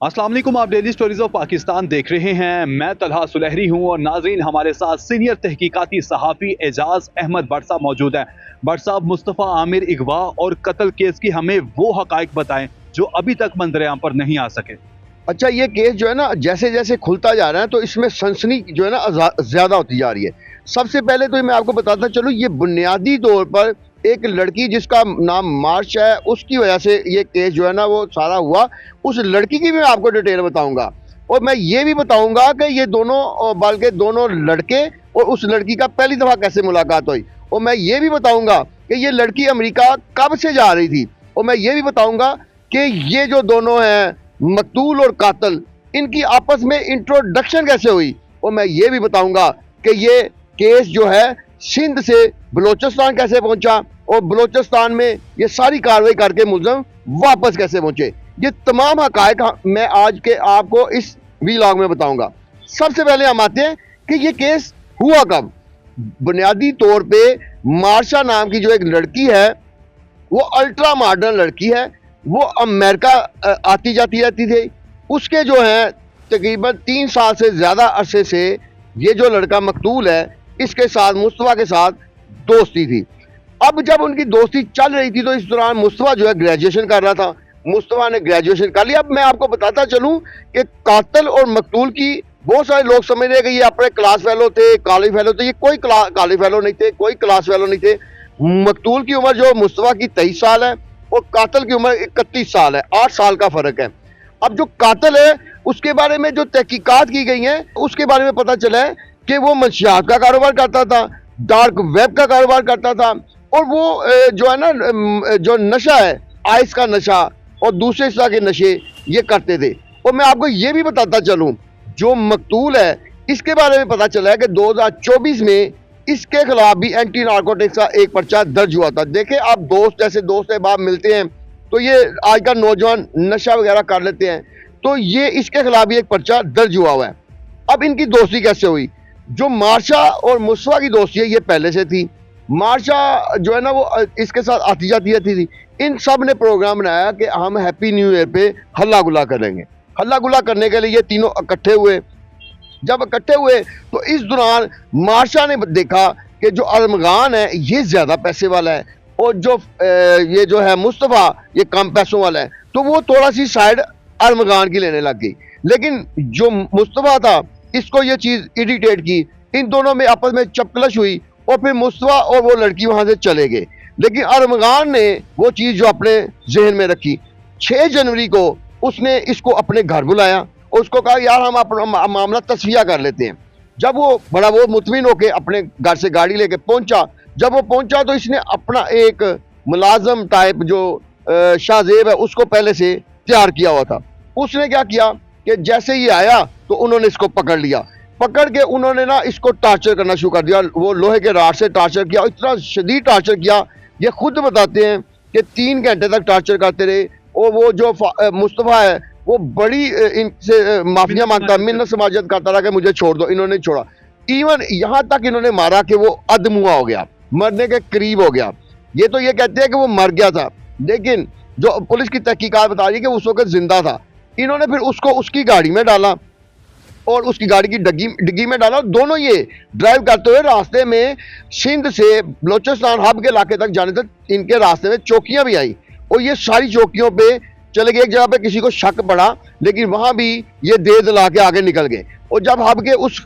अस्सलाम वालेकुम, आप डेली स्टोरीज ऑफ पाकिस्तान देख रहे हैं। मैं तलहा सुलहरी हूं और नाजरीन, हमारे साथ सीनियर तहकीकाती सहाफ़ी एजाज अहमद भट्ट साहब मौजूद हैं। भट्ट साहब, मुस्तफ़ा आमिर अगवा और कत्ल केस की हमें वो हकाइक बताएं जो अभी तक मंजर-ए-आम पर नहीं आ सके। अच्छा, ये केस जो है ना, जैसे जैसे खुलता जा रहा है तो इसमें सनसनी जो है ना ज़्यादा होती जा रही है। सबसे पहले तो मैं आपको बताता चलूँ, ये बुनियादी तौर पर एक लड़की जिसका नाम मार्श है, उसकी वजह से ये केस जो है ना वो सारा हुआ। उस लड़की की भी मैं आपको डिटेल बताऊंगा और मैं ये भी बताऊंगा कि ये दोनों, बल्कि दोनों लड़के और उस लड़की का पहली दफ़ा कैसे मुलाकात हुई। और मैं ये भी बताऊंगा कि ये लड़की अमेरिका कब से जा रही थी। और मैं ये भी बताऊंगा कि ये जो दोनों हैं, मकतूल और कातल, इनकी आपस में इंट्रोडक्शन कैसे हुई। और मैं ये भी बताऊंगा कि ये केस जो है सिंध से बलोचिस्तान कैसे पहुंचा और बलोचिस्तान में ये सारी कार्रवाई करके मुलज़म वापस कैसे पहुंचे। ये तमाम हकायक मैं आज के आपको इस व्लॉग में बताऊंगा। सबसे पहले हम आते हैं कि ये केस हुआ कब। बुनियादी तौर पे मार्शा नाम की जो एक लड़की है, वो अल्ट्रा मॉडर्न लड़की है। वो अमेरिका आती जाती रहती थी। उसके जो है तकरीबन 3 साल से ज़्यादा अरसे से ये जो लड़का मकतूल है, इसके साथ, मुस्तफ़ा के साथ दोस्ती थी। अब जब उनकी दोस्ती चल रही थी तो इस दौरान मुस्तफ़ा जो है ग्रेजुएशन कर रहा था। मुस्तफ़ा ने ग्रेजुएशन कर लिया। अब मैं आपको बताता चलूँ कि कातिल और मकतूल की बहुत सारे लोग समझ रहे कि ये अपने क्लास फेलो थे, कॉलेज फेलो थे। ये कोई कॉलेज फेलो नहीं थे, कोई क्लास फेलो नहीं थे। मकतूल की उम्र जो मुस्तफ़ा की 23 साल है और कातिल की उम्र 31 साल है। 8 साल का फ़र्क है। अब जो कातिल है उसके बारे में जो तहकीकात की गई हैं, उसके बारे में पता चला है कि वो मंशियात का कारोबार करता था, डार्क वेब का कारोबार करता था और वो जो है ना, जो नशा है, आइस का नशा और दूसरे तरह के नशे ये करते थे। और मैं आपको ये भी बताता चलूँ, जो मकतूल है इसके बारे में पता चला है कि 2024 में इसके खिलाफ भी एंटी नार्कोटिक्स का एक पर्चा दर्ज हुआ था। देखें, आप दोस्त जैसे दोस्त अहबाब मिलते हैं तो ये आजकल नौजवान नशा वगैरह कर लेते हैं, तो ये इसके खिलाफ भी एक पर्चा दर्ज हुआ है। अब इनकी दोस्ती कैसे हुई? जो मार्शा और मुस्तफ़ा की दोस्ती है ये पहले से थी। मार्शा जो है ना वो इसके साथ आती जाती रहती थी। इन सब ने प्रोग्राम बनाया कि हम हैप्पी न्यू ईयर पे हल्ला गुला करेंगे। हल्ला गुला करने के लिए ये तीनों इकट्ठे हुए। जब इकट्ठे हुए तो इस दौरान मार्शा ने देखा कि जो अरमगान है ये ज़्यादा पैसे वाला है और जो ये जो है मुस्तफ़ा ये कम पैसों वाला है, तो वो थोड़ा सी साइड अरमगान की लेने लग गई। लेकिन जो मुस्तफ़ा था इसको ये चीज़ इरिटेट की। इन दोनों में आपस में चपकलश हुई और फिर मुस्तफ़ा और वो लड़की वहाँ से चले गए। लेकिन अरमगान ने वो चीज़ जो अपने जहन में रखी, 6 जनवरी को उसने इसको अपने घर बुलाया और उसको कहा, यार हम अपना मामला तस्फिया कर लेते हैं। जब वो बड़ा वो मुतमिन होके अपने घर से गाड़ी लेके पहुंचा, जब वो पहुंचा तो इसने अपना एक मुलाजम टाइप जो शाहजेब है उसको पहले से तैयार किया हुआ था। उसने क्या किया कि जैसे ही आया तो उन्होंने इसको पकड़ लिया। पकड़ के उन्होंने ना इसको टॉर्चर करना शुरू कर दिया। वो लोहे के राड से टॉर्चर किया, इतना शदीद टॉर्चर किया। ये खुद बताते हैं कि 3 घंटे तक टॉर्चर करते रहे। और वो जो मुस्तफ़ा है वो बड़ी इनसे माफिया मांगता, मिन्नत समाजत करता रहा कि मुझे छोड़ दो। इन्होंने छोड़ा। इवन यहाँ तक इन्होंने मारा कि वो अधमुआ हो गया, मरने के करीब हो गया। ये तो ये कहते हैं कि वो मर गया था, लेकिन जो पुलिस की तहकीकात बता रही है कि उस वक्त जिंदा था। इन्होंने फिर उसको उसकी गाड़ी में डाला और उसकी गाड़ी की डिग्गी में डाला। दोनों ये ड्राइव करते हुए रास्ते में सिंध से बलोचिस्तान हब के इलाके तक जाने तक इनके रास्ते में चौकियां भी आई और ये सारी चौकियों पे चले गए। एक जगह पे किसी को शक पड़ा, लेकिन वहां भी ये दे दिला के आगे निकल गए। और जब हब के उस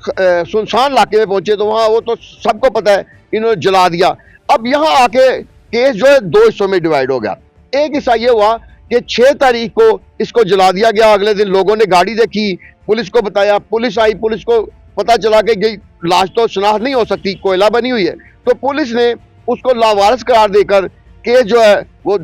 सुनसान इलाके में पहुंचे तो वहां वो तो सबको पता है, इन्होंने जला दिया। अब यहाँ आके केस जो है 2 हिस्सों में डिवाइड हो गया। एक हिस्सा ये हुआ कि 6 तारीख को इसको जला दिया गया। अगले दिन लोगों ने गाड़ी देखी, पुलिस को बताया, पुलिस आई, पुलिस को पता चला कि ये लाश तो शनाख्त नहीं हो सकती, कोयला बनी हुई है। तो पुलिस ने उसको लावारिस करार देकर केस जो है वो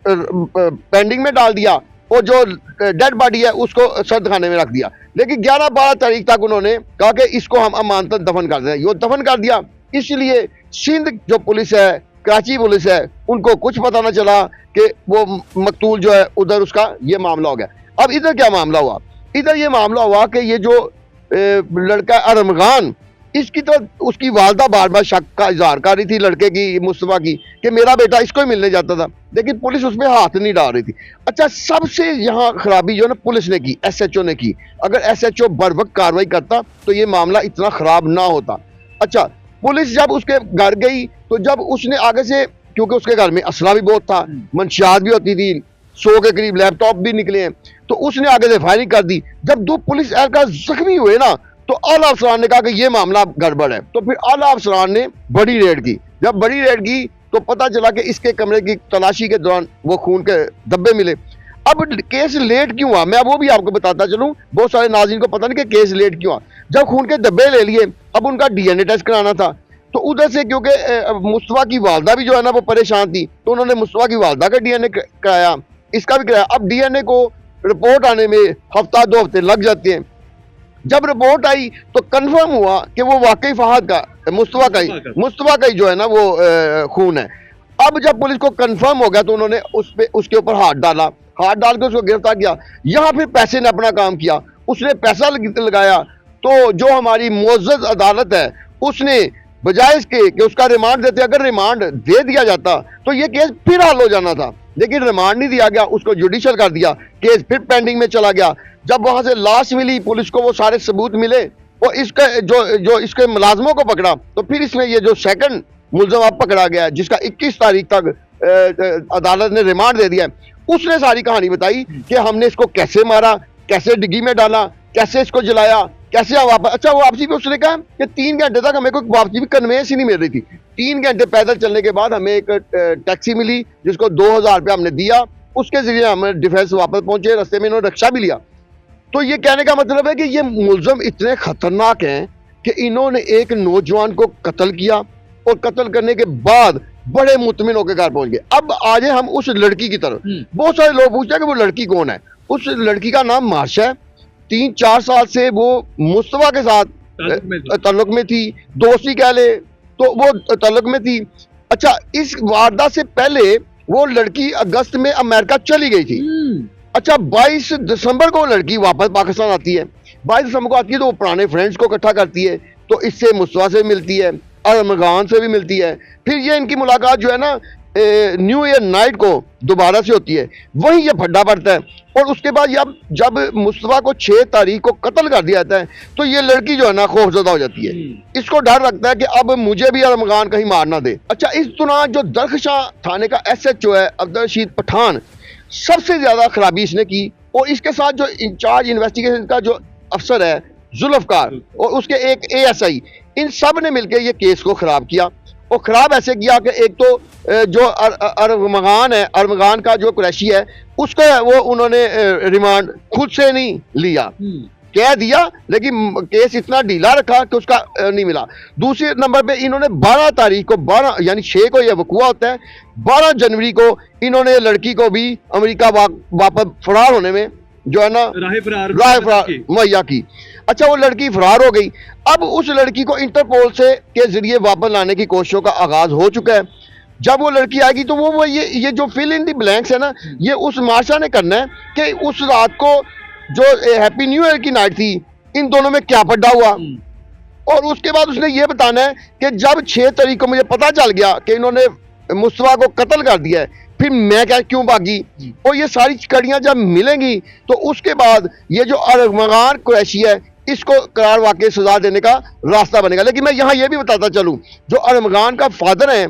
पेंडिंग में डाल दिया और जो डेड बॉडी है उसको सर्द खाने में रख दिया। लेकिन 11-12 तारीख तक उन्होंने कहा कि इसको हम अमानतन दफन कर दें। यो दफन कर दिया। इसलिए सिंध जो पुलिस है, कराची पुलिस है, उनको कुछ पता ना चला कि वो मकतूल जो है उधर उसका ये मामला हो गया। अब इधर क्या मामला हुआ? इधर ये मामला हुआ कि ये जो लड़का अरमगान, इसकी तो उसकी वालदा बार बार शक का इजहार कर रही थी लड़के की, मुस्तफा की, कि मेरा बेटा इसको ही मिलने जाता था, लेकिन पुलिस उसमें हाथ नहीं डाल रही थी। अच्छा, सबसे यहाँ खराबी जो ना पुलिस ने की, एसएचओ ने की। अगर एसएचओ बर वक्त कार्रवाई करता तो ये मामला इतना खराब ना होता। अच्छा, पुलिस जब उसके घर गई तो जब उसने आगे से, क्योंकि उसके घर में असला भी बहुत था, मंशियात भी होती थी, 100 के करीब लैपटॉप भी निकले हैं, तो उसने आगे से फायरिंग कर दी। जब 2 पुलिस एहलकार जख्मी हुए ना, तो आला अफसरान ने कहा कि ये मामला गड़बड़ है। तो फिर आला अफसरान ने बड़ी रेड की। जब बड़ी रेड की तो पता चला कि इसके कमरे की तलाशी के दौरान वो खून के धब्बे मिले। अब केस लेट क्यों हुआ, मैं वो भी आपको बताता चलूं, बहुत सारे नाज़रीन को पता नहीं कि केस लेट क्यों हुआ। जब खून के धब्बे ले लिए, अब उनका डीएनए टेस्ट कराना था, तो उधर से क्योंकि मुस्तफा की वालदा भी जो है ना वो परेशान थी, तो उन्होंने मुस्तफा की वालदा का डीएनए कराया, इसका भी कराया। अब डीएनए को रिपोर्ट आने में हफ्ता 2 हफ्ते लग जाते हैं। जब रिपोर्ट आई तो कंफर्म हुआ कि वो वाकई फहद का, मुस्तफा का ही जो है ना वो खून है। अब जब पुलिस को कंफर्म हो गया तो उन्होंने उसके ऊपर हाथ डाला, हाथ डाल के उसको गिरफ्तार किया। यहाँ फिर पैसे ने अपना काम किया, उसने पैसा लगाया। तो जो हमारी मुअज़्ज़ज़ अदालत है उसने बजाय इसके कि उसका रिमांड देते, अगर रिमांड दे दिया जाता तो ये केस फिर हल हो जाना था, लेकिन रिमांड नहीं दिया गया, उसको जुडिशल कर दिया, केस फिर पेंडिंग में चला गया। जब वहां से लाश मिली, पुलिस को वो सारे सबूत मिले और इसका जो इसके मुलाजमों को पकड़ा, तो फिर इसमें ये जो सेकंड मुलजम अब पकड़ा गया जिसका 21 तारीख तक अदालत ने रिमांड दे दिया, उसने सारी कहानी बताई कि हमने इसको कैसे मारा, कैसे डिग्गी में डाला, कैसे इसको जलाया, कैसे वापस। अच्छा, वो वापसी पे उसने कहा कि 3 घंटे तक हमें कोई वापसी भी कन्वेंस ही नहीं मिल रही थी। 3 घंटे पैदल चलने के बाद हमें एक टैक्सी मिली जिसको 2000 रुपया हमने दिया, उसके जरिए हम डिफेंस वापस पहुंचे। रास्ते में इन्होंने रिक्शा भी लिया। तो ये कहने का मतलब है कि ये मुलजम इतने खतरनाक हैं कि इन्होंने एक नौजवान को कत्ल किया और कत्ल करने के बाद बड़े मुतमिन होकर घर पहुंच गए। अब आज हम उस लड़की की तरफ, बहुत सारे लोग पूछते हैं कि वो लड़की कौन है। उस लड़की का नाम मार्शा है। 3-4 साल से वो मुस्तफा के साथ ताल्लुक में थी, दोस्ती कह ले तो वो ताल्लुक में थी। अच्छा, इस वारदात से पहले वो लड़की अगस्त में अमेरिका चली गई थी। अच्छा, 22 दिसंबर को लड़की वापस पाकिस्तान आती है। 22 दिसंबर को आती है तो वो पुराने फ्रेंड्स को इकट्ठा करती है, तो इससे मुस्तफा से मिलती है, अरमगान से भी मिलती है। फिर ये इनकी मुलाकात जो है ना न्यू ईयर नाइट को दोबारा से होती है, वहीं ये फड्डा पड़ता है। और उसके बाद जब मुस्तफा को 6 तारीख को कत्ल कर दिया जाता है तो ये लड़की जो है ना खौफजदा हो जाती है। इसको डर लगता है कि अब मुझे भी अरमगान कहीं मार ना दे। अच्छा, इस दौरान जो दरख्शां थाने का एसएचओ है अब्दुल रशीद पठान, सबसे ज्यादा खराबी इसने की। और इसके साथ जो इंचार्ज इन्वेस्टिगेशन का जो अफसर है जुल्फकार और उसके एक एएसआई, इन सब ने मिलकर ये केस को खराब किया। और खराब ऐसे किया कि एक तो जो अरमगान है, अरमगान का जो कुरैशी है, उसका वो उन्होंने रिमांड खुद से नहीं लिया, कह दिया, लेकिन केस इतना ढीला रखा कि उसका नहीं मिला। दूसरे नंबर पे इन्होंने 12 तारीख को, 12 यानी 6 को यह वकूआ होता है, 12 जनवरी को इन्होंने लड़की को भी अमेरिका वापस फरार होने में जो है ना राह फरार मुहैया की। अच्छा, वो लड़की फरार हो गई। अब उस लड़की को इंटरपोल से के जरिए वापस लाने की कोशिशों का आगाज हो चुका है। जब वो लड़की आएगी तो वो ये जो फिल इन दी ब्लैंक्स है ना, ये उस मार्शा ने करना है कि उस रात को जो हैप्पी न्यू ईयर की नाइट थी, इन दोनों में क्या पड्डा हुआ। और उसके बाद उसने ये बताना है कि जब 6 तारीख को मुझे पता चल गया कि इन्होंने मुस्तफा को कत्ल कर दिया है, फिर मैं क्या क्यों भागी। और ये सारी कड़ियां जब मिलेंगी तो उसके बाद ये जो अरमगान कुरैशी है, इसको करार वाकई सजा देने का रास्ता बनेगा। लेकिन मैं यहाँ ये भी बताता चलूँ, जो अरमगान का फादर है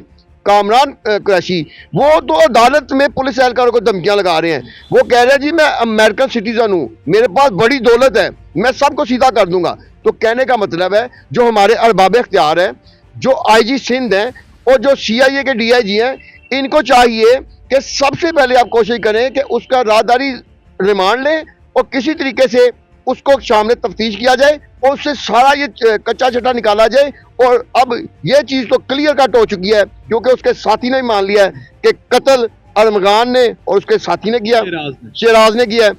कामरान कुरैशी, वो तो अदालत में पुलिस एहलकारों को धमकियां लगा रहे हैं। वो कह रहे हैं जी मैं अमेरिकन सिटीजन हूँ, मेरे पास बड़ी दौलत है, मैं सबको सीधा कर दूंगा। तो कहने का मतलब है जो हमारे अरबाब इख्तियार हैं, जो आईजी सिंध हैं और जो सीआईए के डीआईजी हैं, इनको चाहिए कि सबसे पहले आप कोशिश करें कि उसका राहदारी रिमांड लें और किसी तरीके से उसको सामने तफ्तीश किया जाए और उससे सारा ये कच्चा चट्टा निकाला जाए। और अब ये चीज़ तो क्लियर कट हो चुकी है क्योंकि उसके साथी ने मान लिया है कि कत्ल अरमगान ने और उसके साथी ने किया, शहराज ने किया है।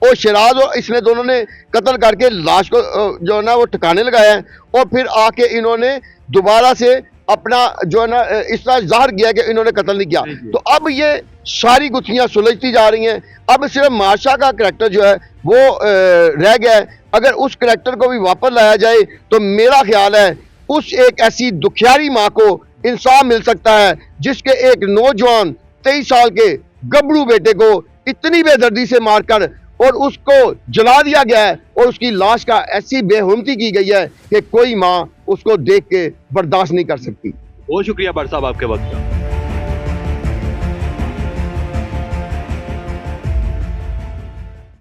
और शहराज और इसने दोनों ने कत्ल करके लाश को जो है ना वो ठिकाने लगाया है। और फिर आके इन्होंने दोबारा से अपना जो है ना इस तरह जाहिर किया कि इन्होंने कत्ल नहीं किया। तो अब ये सारी गुत्थियां सुलझती जा रही हैं। अब सिर्फ मार्शा का करैक्टर जो है वो रह गया है। अगर उस करैक्टर को भी वापस लाया जाए तो मेरा ख्याल है उस एक ऐसी दुखियारी माँ को इंसाफ मिल सकता है जिसके एक नौजवान 23 साल के गबरू बेटे को इतनी बेदर्दी से मारकर और उसको जला दिया गया है और उसकी लाश का ऐसी बेहुरमती की गई है कि कोई माँ उसको देख के बर्दाश्त नहीं कर सकती। बहुत शुक्रिया भट्ट साहब आपके वक्त का।